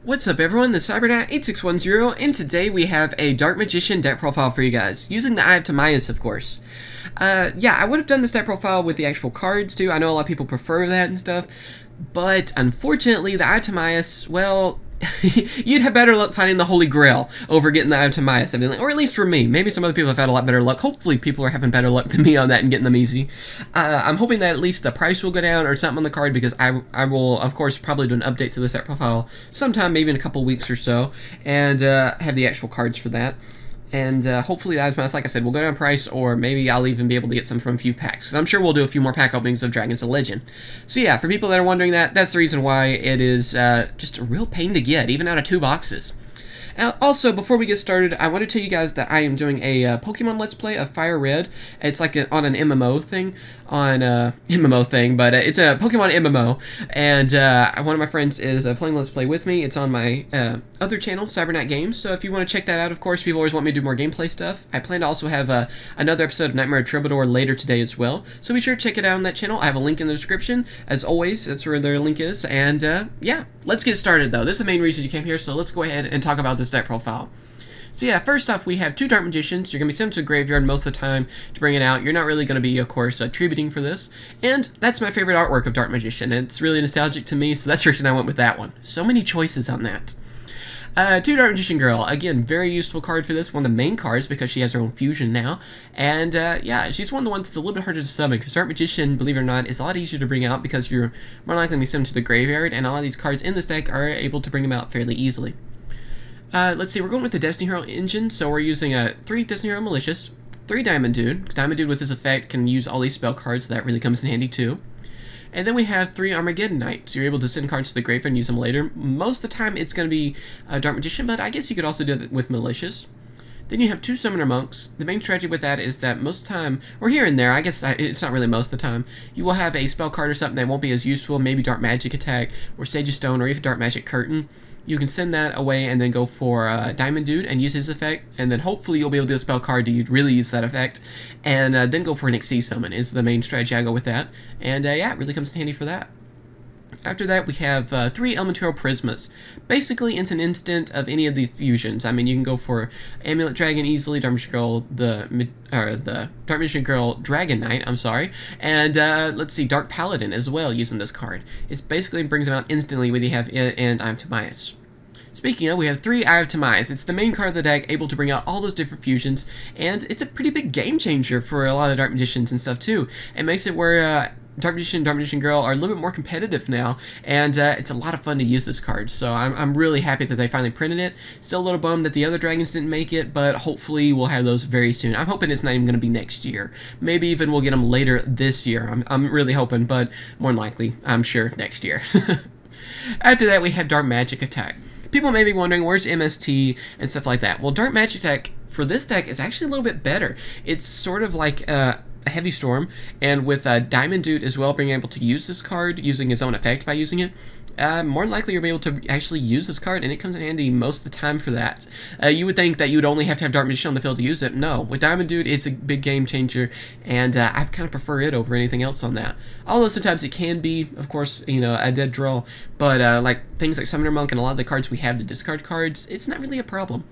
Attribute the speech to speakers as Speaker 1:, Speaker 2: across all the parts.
Speaker 1: What's up everyone, this is CyberKnight 8610, and today we have a Dark Magician deck profile for you guys, using the Eye of Timaeus, of course. Yeah, I would have done this deck profile with the actual cards too. I know a lot of people prefer that and stuff, but unfortunately the Eye of Timaeus, well, you'd have better luck finding the Holy Grail over getting the Eye of Timaeus, I mean, or at least for me. Maybe some other people have had a lot better luck. Hopefully people are having better luck than me on that and getting them easy. I'm hoping that at least the price will go down or something on the card, because I will, of course, probably do an update to this deck profile sometime, maybe in a couple weeks or so, and have the actual cards for that. And hopefully the Eye of Timaeus, like I said, will go down in price, or maybe I'll even be able to get some from a few packs. Because I'm sure we'll do a few more pack openings of Dragons of Legend. So yeah, for people that are wondering that, that's the reason why it is just a real pain to get, even out of 2 boxes. Also, before we get started, I want to tell you guys that I am doing a Pokemon Let's Play of Fire Red. It's like on an MMO thing, but it's a Pokemon MMO, and one of my friends is playing Let's Play with me. It's on my other channel, CyberKnight Games, so if you want to check that out, of course, people always want me to do more gameplay stuff. I plan to also have another episode of Nightmare Troubadour later today as well, so be sure to check it out on that channel. I have a link in the description, as always, that's where their link is, and yeah, let's get started though. This is the main reason you came here, so let's go ahead and talk about this deck profile. So yeah, first off, we have 2 Dark Magicians. You're going to be sent to the graveyard most of the time to bring it out. You're not really going to be, of course, tributing for this. And that's my favorite artwork of Dark Magician. It's really nostalgic to me, so that's the reason I went with that one. So many choices on that. 2 Dark Magician Girl. Again, very useful card for this. One of the main cards because she has her own fusion now. And yeah, she's one of the ones that's a little bit harder to summon, because Dark Magician, believe it or not, is a lot easier to bring out because you're more likely to be sent to the graveyard, and a lot of these cards in this deck are able to bring them out fairly easily. Let's see, we're going with the Destiny Hero engine, so we're using 3 Destiny Hero Malicious, 3 Diamond Dude. Diamond Dude with his effect can use all these spell cards, so that really comes in handy too. And then we have 3 Armageddon Knight, so you're able to send cards to the graveyard and use them later. Most of the time it's going to be Dark Magician, but I guess you could also do it with Malicious. Then you have 2 Summoner Monks. The main strategy with that is that most of the time, or here and there, I guess it's not really most of the time, you will have a spell card or something that won't be as useful, maybe Dark Magic Attack, or Sage of Stone, or even Dark Magic Curtain. You can send that away and then go for Diamond Dude and use his effect, and then hopefully you'll be able to do a spell card to really use that effect, and then go for an Xyz Summon is the main strategy I go with that, and yeah, it really comes in handy for that. After that, we have 3 Elemental Prismas. Basically, it's an instant of any of the fusions. I mean, you can go for Amulet Dragon easily, Dark Magician Girl, the Dark Magician Girl Dragon Knight, I'm sorry, and let's see, Dark Paladin as well, using this card. It's basically brings them out instantly when you have it and Eye of Timaeus. Speaking of, we have 3 Eye of Timaeus. It's the main card of the deck, able to bring out all those different fusions, and it's a pretty big game changer for a lot of Dark Magicians and stuff too. It makes it where Dark Magician and Dark Magician Girl are a little bit more competitive now, and it's a lot of fun to use this card, so I'm really happy that they finally printed it. Still a little bummed that the other dragons didn't make it, but hopefully we'll have those very soon. I'm hoping it's not even going to be next year. Maybe even we'll get them later this year. I'm really hoping, but more than likely, I'm sure, next year. After that, we have Dark Magic Attack. People may be wondering, where's MST and stuff like that? Well, Dark Magic Attack for this deck is actually a little bit better. It's sort of like a Heavy Storm, and with Diamond Dude as well being able to use this card, using his own effect by using it, more than likely you'll be able to actually use this card, and it comes in handy most of the time for that. You would think that you would only have to have Dark Magician on the field to use it. No, with Diamond Dude, it's a big game changer, and I kind of prefer it over anything else on that. Although sometimes it can be, of course, you know, a dead draw, but like things like Summoner Monk and a lot of the cards we have to discard cards, it's not really a problem.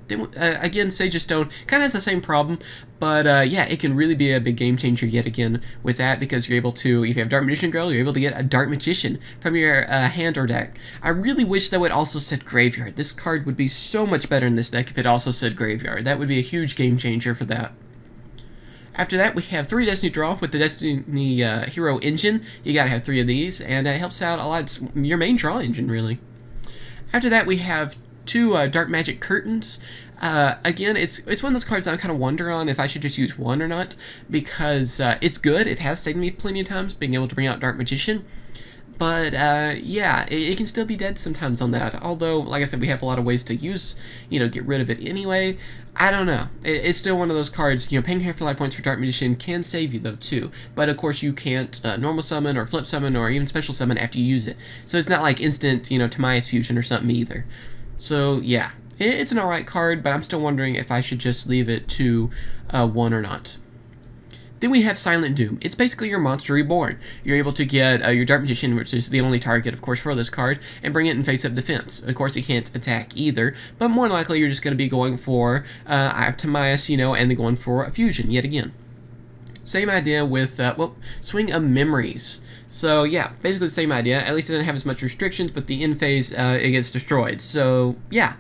Speaker 1: Then, again, Sage of Stone kind of has the same problem, but yeah, it can really be a big game changer yet again with that, because you're able to, if you have Dark Magician Girl, you're able to get a Dark Magician from your hand or deck. I really wish that would also set Graveyard. This card would be so much better in this deck if it also said Graveyard. That would be a huge game changer for that. After that, we have 3 Destiny Draw with the Destiny Hero engine. You gotta have 3 of these, and it helps out a lot. It's your main draw engine, really. After that, we have 2 Dark Magic Curtains. Again, it's one of those cards I'm kind of wondering on if I should just use one or not, because it's good. It has saved me plenty of times being able to bring out Dark Magician, but yeah, it can still be dead sometimes on that. Although, like I said, we have a lot of ways to use, you know, get rid of it anyway. I don't know. It's still one of those cards, you know, paying half the life points for Dark Magician can save you though too, but of course you can't normal summon or flip summon or even special summon after you use it. So it's not like instant, you know, Timaeus fusion or something either. So yeah, it's an alright card, but I'm still wondering if I should just leave it to 1 or not. Then we have Silent Doom. It's basically your monster reborn. You're able to get your Dark Magician, which is the only target, of course, for this card, and bring it in face-up defense. Of course, it can't attack either, but more than likely you're just going to be going for Eye of Timaeus, you know, and then going for a fusion yet again. Same idea with, well, Swing of Memories. So yeah, basically the same idea. At least it doesn't have as much restrictions, but the end phase, it gets destroyed. So yeah,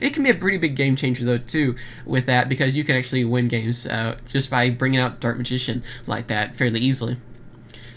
Speaker 1: it can be a pretty big game changer though too with that, because you can actually win games just by bringing out Dark Magician like that fairly easily.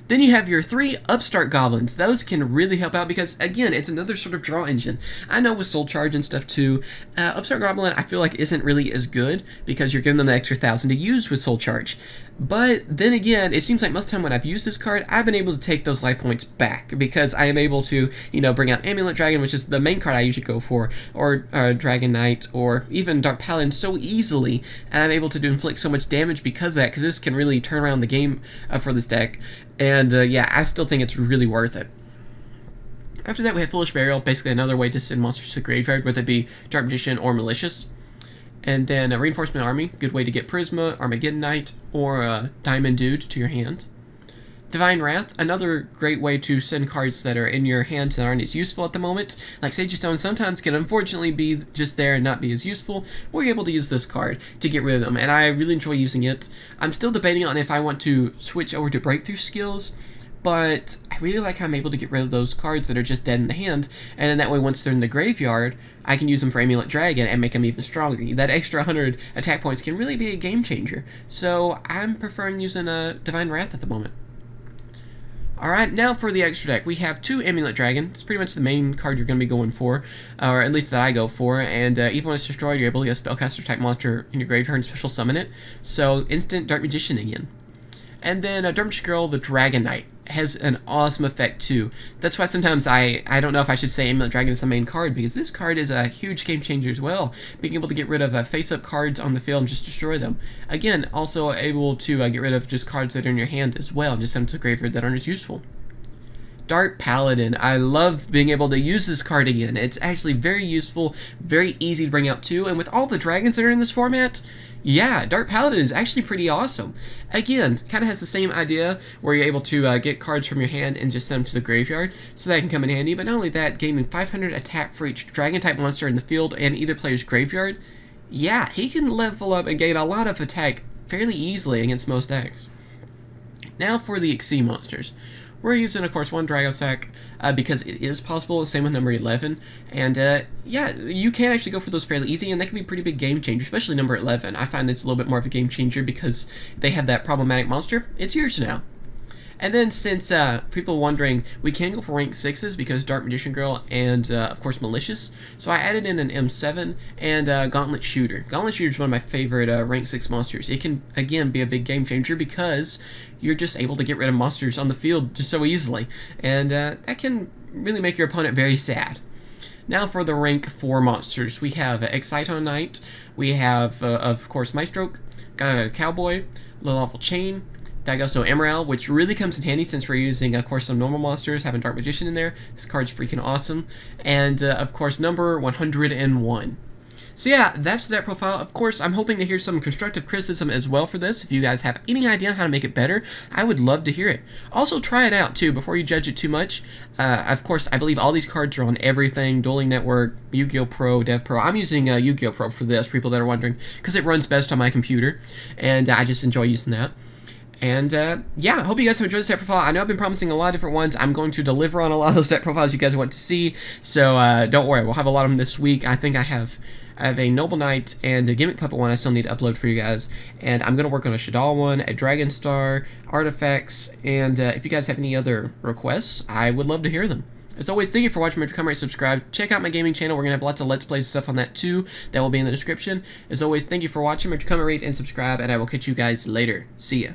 Speaker 1: Then you have your 3 Upstart Goblins. Those can really help out because, again, it's another sort of draw engine. I know with Soul Charge and stuff too, Upstart Goblin I feel like isn't really as good because you're giving them the extra 1,000 to use with Soul Charge. But then again, it seems like most of the time when I've used this card, I've been able to take those life points back because I am able to, you know, bring out Amulet Dragon, which is the main card I usually go for, or Dragon Knight, or even Dark Paladin so easily, and I'm able to inflict so much damage because of that, because this can really turn around the game for this deck. And yeah, I still think it's really worth it. After that, we have Foolish Burial, basically another way to send monsters to the graveyard, whether it be Dark Magician or Malicious. And then a Reinforcement Army, good way to get Prisma, Armageddon Knight, or Diamond Dude to your hand. Divine Wrath, another great way to send cards that are in your hand that aren't as useful at the moment. Like Sage of Stone sometimes can unfortunately be just there and not be as useful, or you're able to use this card to get rid of them, and I really enjoy using it. I'm still debating on if I want to switch over to Breakthrough Skills, but I really like how I'm able to get rid of those cards that are just dead in the hand, and then that way once they're in the graveyard, I can use them for Amulet Dragon and make them even stronger. That extra 100 attack points can really be a game changer, so I'm preferring using Divine Wrath at the moment. Alright, now for the extra deck. We have 2 Amulet Dragon. It's pretty much the main card you're going to be going for, or at least that I go for, and even when it's destroyed, you're able to get a Spellcaster type monster in your graveyard and special summon it, so instant Dark Magician again. And then Dark Magician Girl, the Dragon Knight, has an awesome effect too. That's why sometimes I don't know if I should say Amulet Dragon is the main card, because this card is a huge game changer as well. Being able to get rid of face-up cards on the field and just destroy them. Again, also able to get rid of just cards that are in your hand as well, and just send them to the graveyard that aren't as useful. Dark Paladin. I love being able to use this card again. It's actually very useful, very easy to bring out too, and with all the dragons that are in this format, yeah, Dark Paladin is actually pretty awesome. Again, kind of has the same idea where you're able to get cards from your hand and just send them to the graveyard, so that can come in handy. But not only that, gaining 500 attack for each dragon-type monster in the field and either player's graveyard, yeah, he can level up and gain a lot of attack fairly easily against most decks. Now for the Xyz monsters. We're using, of course, 1 Dragosack because it is possible, same with number 11, and yeah, you can actually go for those fairly easy, and that can be a pretty big game changer, especially number 11. I find it's a little bit more of a game changer because they have that problematic monster. It's yours now. And then since people are wondering, we can go for rank 6s because Dark Magician Girl and, of course, Malicious. So I added in an M7 and Gauntlet Shooter. Gauntlet Shooter is one of my favorite rank 6 monsters. It can, again, be a big game changer because you're just able to get rid of monsters on the field just so easily. And that can really make your opponent very sad. Now for the rank 4 monsters. We have Exciton Knight. We have, of course, Maestro, Cowboy, Little Awful Chain, Dagosto Emerald, which really comes in handy since we're using, of course, some normal monsters, having Dark Magician in there. This card's freaking awesome. And, of course, number 101. So yeah, that's the deck profile. Of course, I'm hoping to hear some constructive criticism as well for this. If you guys have any idea how to make it better, I would love to hear it. Also, try it out, too, before you judge it too much. Of course, I believe all these cards are on everything. Dueling Network, Yugioh Pro, Dev Pro. I'm using Yugioh Pro for this, for people that are wondering, because it runs best on my computer, and I just enjoy using that. And, yeah, I hope you guys have enjoyed this deck profile. I know I've been promising a lot of different ones. I'm going to deliver on a lot of those deck profiles you guys want to see, so don't worry. We'll have a lot of them this week. I think I have a Noble Knight and a Gimmick Puppet one I still need to upload for you guys. And I'm going to work on a Shadal one, a Dragon Star, Artifacts, and if you guys have any other requests, I would love to hear them. As always, thank you for watching. Remember to come rate, subscribe. Check out my gaming channel. We're going to have lots of Let's Plays and stuff on that too. That will be in the description. As always, thank you for watching. Remember to come rate and subscribe, and I will catch you guys later. See ya.